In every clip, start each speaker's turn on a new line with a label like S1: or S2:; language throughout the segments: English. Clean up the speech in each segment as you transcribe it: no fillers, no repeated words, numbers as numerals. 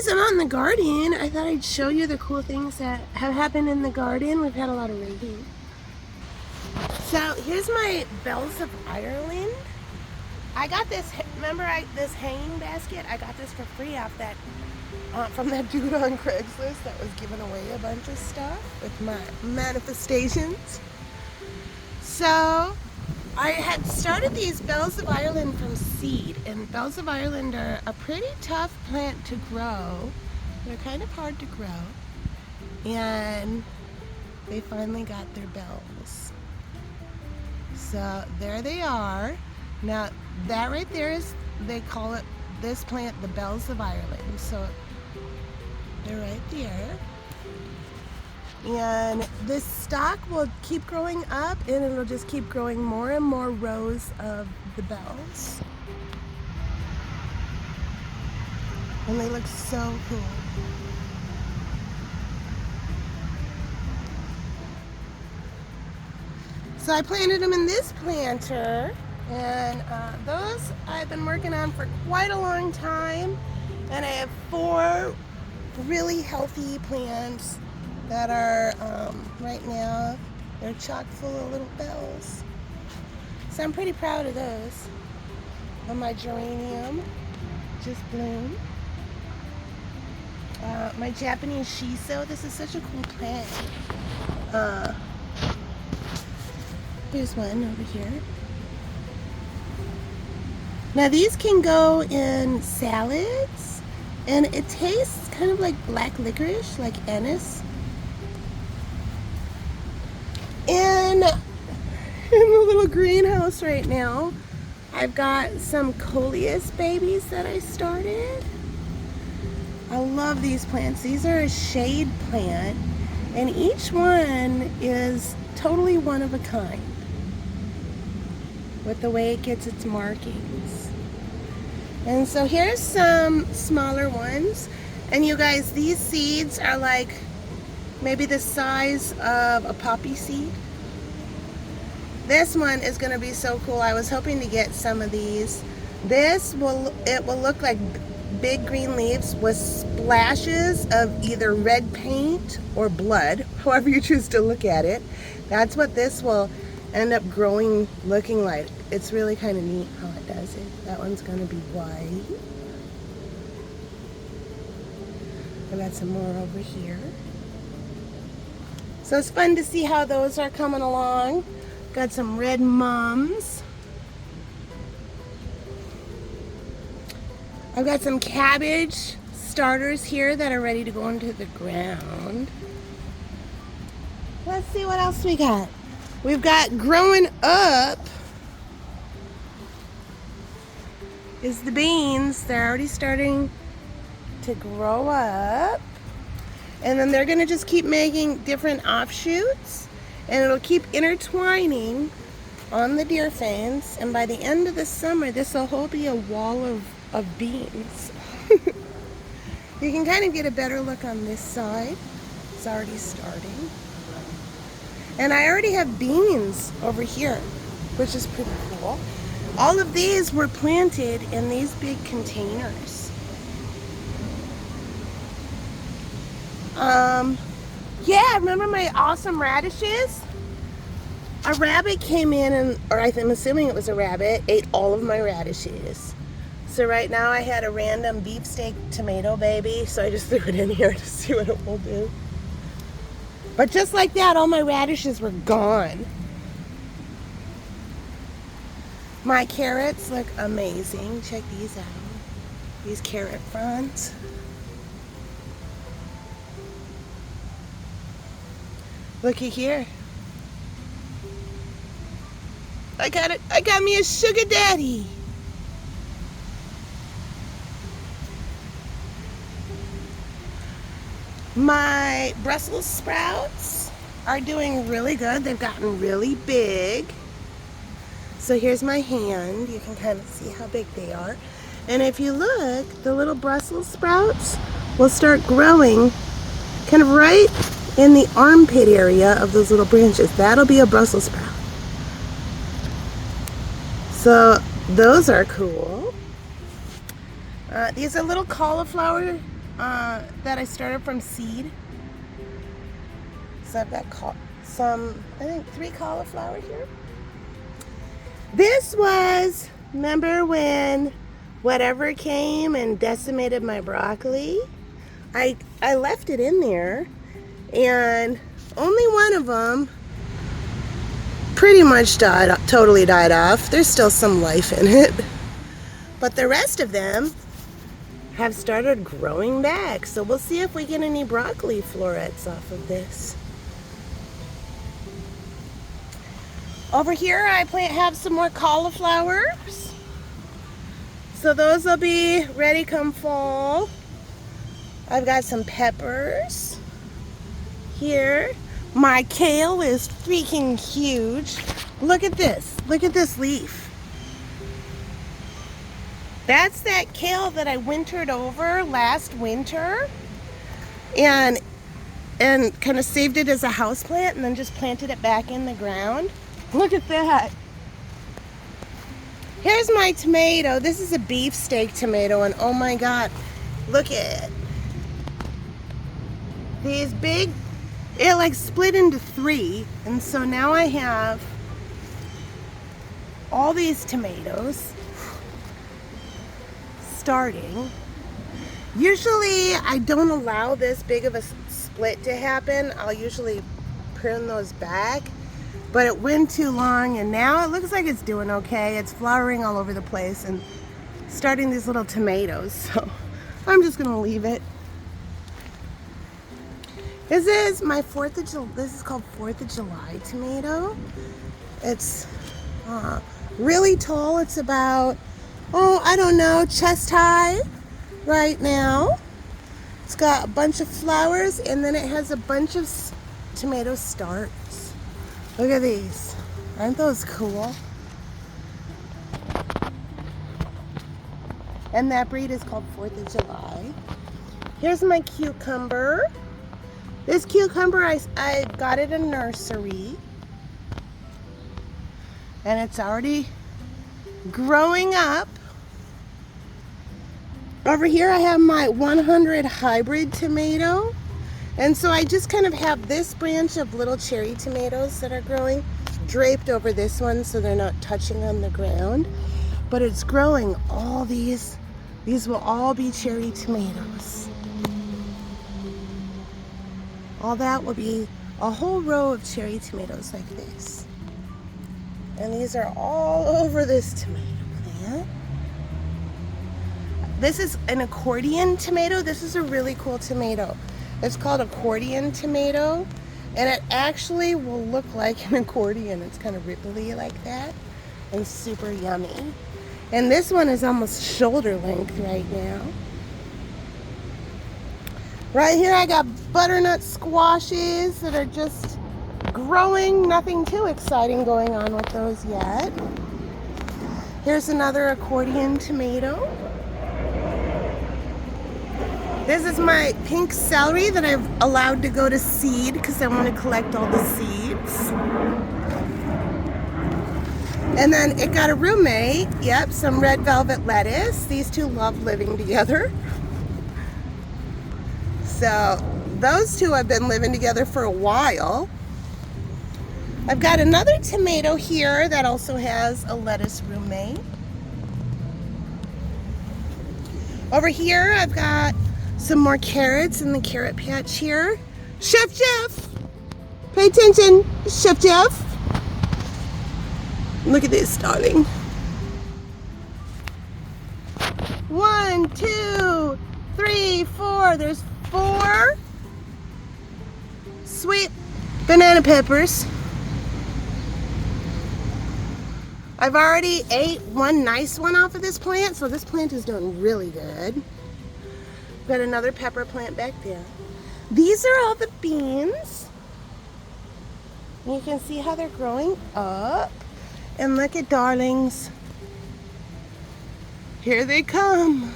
S1: guys, I'm out in the garden. I thought I'd show you the cool things that have happened in the garden. We've had a lot of rain. So here's my Bells of Ireland. I got this, remember this hanging basket? I got this for free off that, from that dude on Craigslist that was giving away a bunch of stuff with my manifestations. So I had started these Bells of Ireland from seed, and Bells of Ireland are a pretty tough plant to grow. They're kind of hard to grow, and they finally got their bells. So there they are. Now that right there is, they call it, this plant, the Bells of Ireland. So they're right there. And this stalk will keep growing up, and it'll just keep growing more and more rows of the bells. And they look so cool. So I planted them in this planter, and those I've been working on for quite a long time. And I have 4 really healthy plants that are right now, they're chock full of little bells. So I'm pretty proud of those. And my geranium just bloomed. My Japanese shiso, this is such a cool plant. Here's one over here. Now these can go in salads, and it tastes kind of like black licorice, like anise. In the little greenhouse right now, I've got some coleus babies that I started. I love these plants. These are a shade plant, and each one is totally one of a kind with the way it gets its markings. And so here's some smaller ones, and you guys, these seeds are like maybe the size of a poppy seed. This one is going to be so cool. I was hoping to get some of these. It will look like big green leaves with splashes of either red paint or blood, however you choose to look at it. That's what this will end up growing looking like. It's really kind of neat how it does it. That one's going to be white. I got some more over here. So it's fun to see how those are coming along. Got some red mums. I've got some cabbage starters here that are ready to go into the ground. Let's see what else we got. We've got growing up is the beans. They're already starting to grow up. And then they're gonna just keep making different offshoots, and it'll keep intertwining on the deer fans. And by the end of the summer, this will whole be a wall of beans. You can kind of get a better look on this side. It's already starting. And I already have beans over here, which is pretty cool. All of these were planted in these big containers. Yeah, remember my awesome radishes? A rabbit came in, and, or I'm assuming it was a rabbit, ate all of my radishes. So right now I had a random beefsteak tomato baby, so I just threw it in here to see what it will do. But just like that, all my radishes were gone. My carrots look amazing. Check these out. These carrot fronds. Looky here. I got me a sugar daddy. My Brussels sprouts are doing really good. They've gotten really big. So here's my hand. You can kind of see how big they are. And if you look, the little Brussels sprouts will start growing kind of right in the armpit area of those little branches. That'll be a Brussels sprout. So those are cool. These are little cauliflower that I started from seed. So I've got some, I think 3 cauliflower here. This was, remember when whatever came and decimated my broccoli? I left it in there, and only one of them pretty much totally died off. There's still some life in it. But the rest of them have started growing back. So we'll see if we get any broccoli florets off of this. Over here I have some more cauliflowers. So those will be ready come fall. I've got some peppers here. My kale is freaking huge. Look at this. Look at this leaf. That's that kale that I wintered over last winter and kind of saved it as a houseplant and then just planted it back in the ground. Look at that. Here's my tomato. This is a beefsteak tomato, and oh my God, look at it. These big, it like split into 3, and so now I have all these tomatoes starting. Usually I don't allow this big of a split to happen. I'll usually prune those back, but it went too long, and now it looks like it's doing okay. It's flowering all over the place and starting these little tomatoes, so I'm just gonna leave it. This is my 4th of July, this is called 4th of July tomato. It's really tall. It's about, oh, I don't know, chest high right now. It's got a bunch of flowers, and then it has a bunch of tomato starts. Look at these. Aren't those cool? And that breed is called 4th of July. Here's my cucumber. This cucumber, I got it in a nursery, and it's already growing up. Over here I have my 100 hybrid tomato, and so I just kind of have this branch of little cherry tomatoes that are growing draped over this one so they're not touching on the ground, but it's growing all these will all be cherry tomatoes. All that will be a whole row of cherry tomatoes like this. And these are all over this tomato plant. This is an accordion tomato. This is a really cool tomato. It's called accordion tomato, and it actually will look like an accordion. It's kind of ripply like that and super yummy. And this one is almost shoulder length right now. Right here I got butternut squashes that are just growing. Nothing too exciting going on with those yet. Here's another accordion tomato. This is my pink celery that I've allowed to go to seed because I want to collect all the seeds. And then it got a roommate. Yep, some red velvet lettuce. These two love living together. So those two have been living together for a while. I've got another tomato here that also has a lettuce roommate. Over here I've got some more carrots in the carrot patch here. Chef Jeff! Pay attention, Chef Jeff! Look at this, darling. 1, 2, 3, 4. There's 4 sweet banana peppers. I've already ate one nice one off of this plant, so this plant is doing really good. Got another pepper plant back there. These are all the beans. You can see how they're growing up. And look at darlings. Here they come.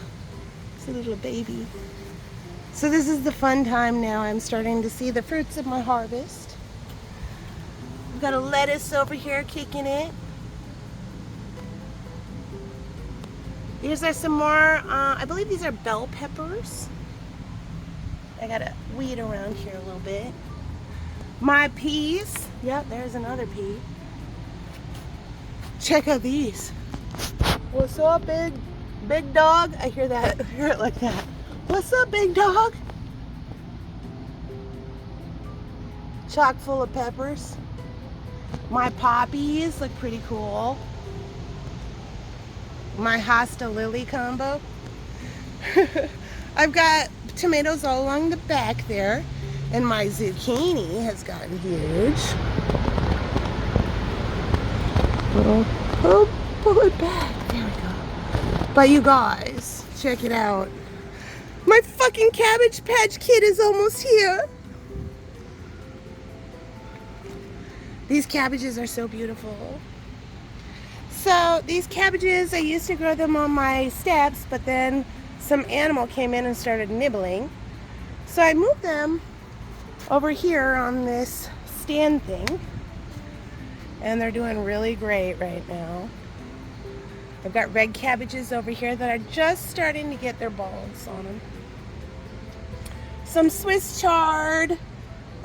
S1: It's a little baby. So this is the fun time now. I'm starting to see the fruits of my harvest. We've got a lettuce over here kicking it. These are some more, I believe these are bell peppers. I gotta weed around here a little bit. My peas. Yep, there's another pea. Check out these. What's up, big dog? I hear that. I hear it like that. What's up, big dog? Chock full of peppers. My poppies look pretty cool. My hosta lily combo. I've got tomatoes all along the back there, and my zucchini has gotten huge. Oh, pull it back. There we go. But you guys, check it out. My fucking Cabbage Patch Kid is almost here. These cabbages are so beautiful. So these cabbages, I used to grow them on my steps, but then some animal came in and started nibbling. So I moved them over here on this stand thing. And they're doing really great right now. I've got red cabbages over here that are just starting to get their bulbs on them. Some Swiss chard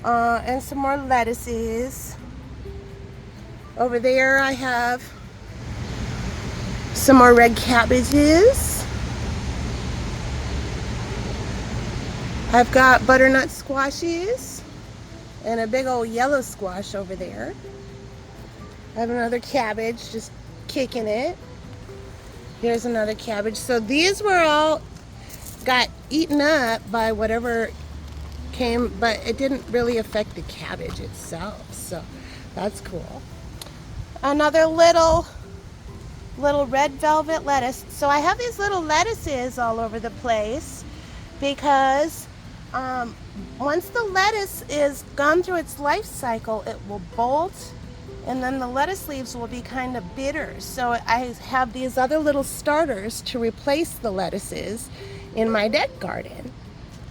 S1: and some more lettuces. Over there I have some more red cabbages. I've got butternut squashes and a big old yellow squash over there. I have another cabbage just kicking it. Here's another cabbage. So these were all got eaten up by whatever came, but it didn't really affect the cabbage itself. So that's cool. Another little red velvet lettuce. So I have these little lettuces all over the place because once the lettuce is gone through its life cycle, it will bolt, and then the lettuce leaves will be kind of bitter. So I have these other little starters to replace the lettuces in my deck garden.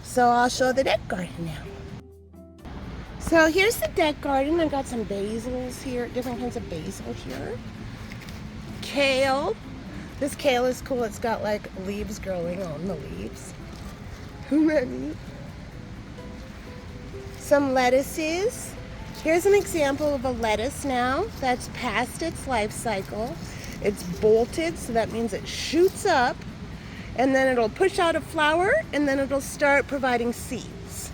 S1: So I'll show the deck garden now. So here's the deck garden. I've got some basils here, different kinds of basil here. Kale. This kale is cool. It's got like leaves growing on the leaves. Isn't that neat? Some lettuces. Here's an example of a lettuce now that's past its life cycle. It's bolted, so that means it shoots up, and then it'll push out a flower, and then it'll start providing seeds.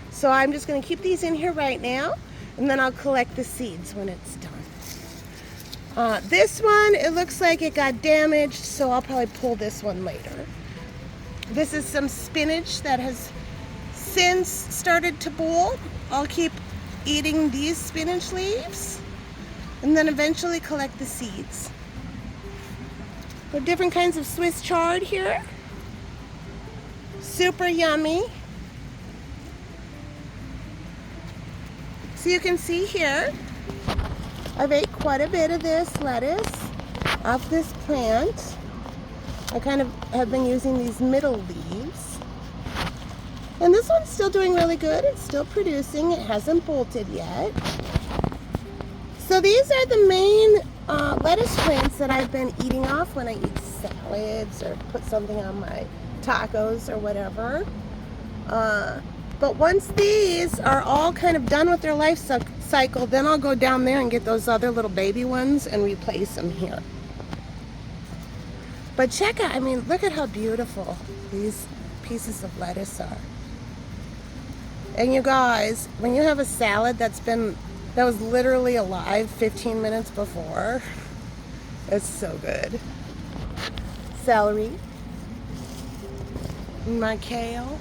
S1: So I'm just going to keep these in here right now, and then I'll collect the seeds when it's done. This one, it looks like it got damaged, so I'll probably pull this one later. This is some spinach that has since started to bolt. I'll keep eating these spinach leaves and then eventually collect the seeds. There are different kinds of Swiss chard here. Super yummy. So you can see here, I've ate quite a bit of this lettuce off this plant. I kind of have been using these middle leaves. And this one's still doing really good. It's still producing. It hasn't bolted yet. So these are the main lettuce plants that I've been eating off when I eat salads or put something on my tacos or whatever. But once these are all kind of done with their life cycle, then I'll go down there and get those other little baby ones and replace them here. But check out, I mean, look at how beautiful these pieces of lettuce are. And you guys, when you have a salad that was literally alive 15 minutes before, it's so good. Celery. My kale.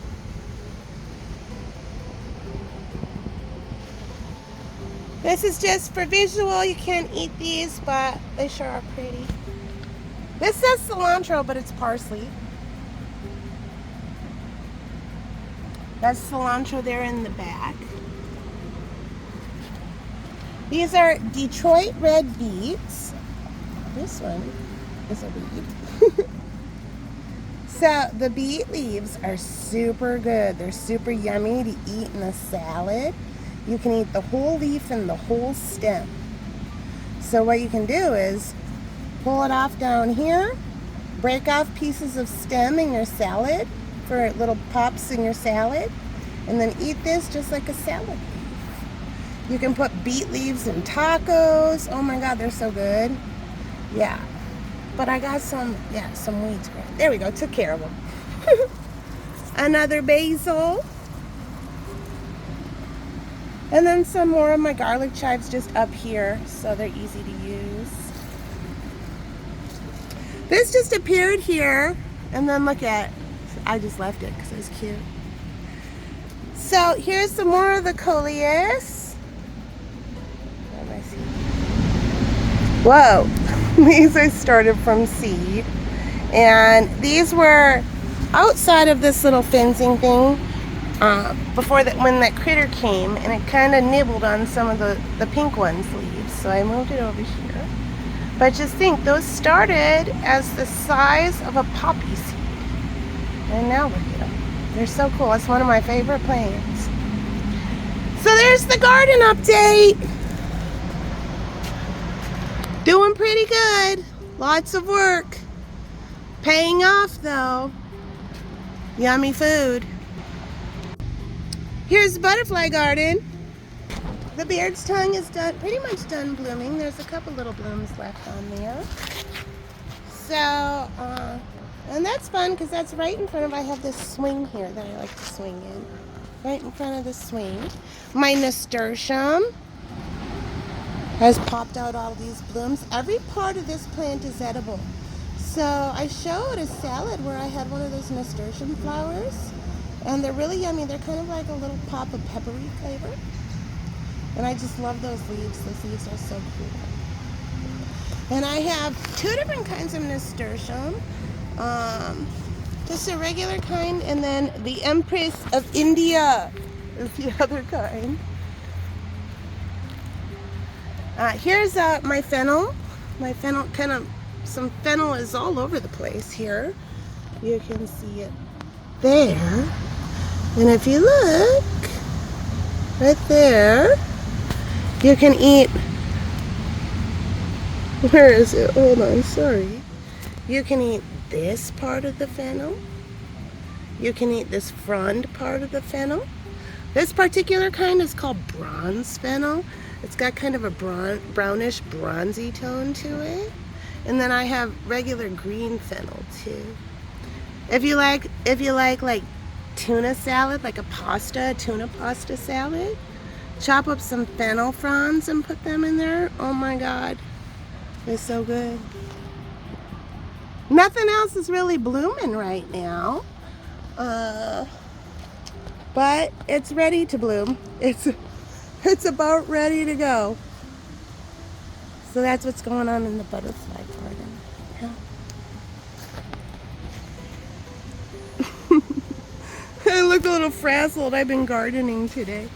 S1: This is just for visual. You can't eat these, but they sure are pretty. This says cilantro, but it's parsley. That's cilantro there in the back. These are Detroit red beets. This one is a weed. So the beet leaves are super good. They're super yummy to eat in a salad. You can eat the whole leaf and the whole stem. So what you can do is pull it off down here, break off pieces of stem in your salad for little pops in your salad, and then eat this just like a salad leaf. You can put beet leaves in tacos. Oh my God, they're so good. Yeah. But I got some weeds. There we go, took care of them. Another basil. And then some more of my garlic chives just up here, so they're easy to use. This just appeared here, and then look at, I just left it because it was cute. So here's some more of the coleus. Whoa, these I started from seed. And these were outside of this little fencing thing before that, when that critter came, and it kind of nibbled on some of the pink one's leaves. So I moved it over here. But just think, those started as the size of a poppy seed. And now look at them. They're so cool. It's one of my favorite plants. So there's the garden update. Doing pretty good. Lots of work. Paying off though. Yummy food. Here's the butterfly garden. The beard's tongue is done, pretty much done blooming. There's a couple little blooms left on there. So, and that's fun because that's right in front of, I have this swing here that I like to swing in. Right in front of the swing. My nasturtium has popped out all these blooms. Every part of this plant is edible. So I showed a salad where I had one of those nasturtium flowers, and they're really yummy. They're kind of like a little pop of peppery flavor. And I just love those leaves. Those leaves are so cool. And I have two different kinds of nasturtium. Just a regular kind, and then the Empress of India is the other kind. Here's my fennel. My fennel, some fennel is all over the place here. You can see it there. And if you look, right there, you can eat, where is it? Hold on, sorry. You can eat this part of the fennel. You can eat this frond part of the fennel. This particular kind is called bronze fennel. It's got kind of a brownish bronzy tone to it. And then I have regular green fennel too. If you like tuna salad, like a tuna pasta salad, chop up some fennel fronds and put them in there. Oh my God, they're so good. Nothing else is really blooming right now, but it's ready to bloom. It's about ready to go. So that's what's going on in the butterfly garden. Yeah. I look a little frazzled. I've been gardening today.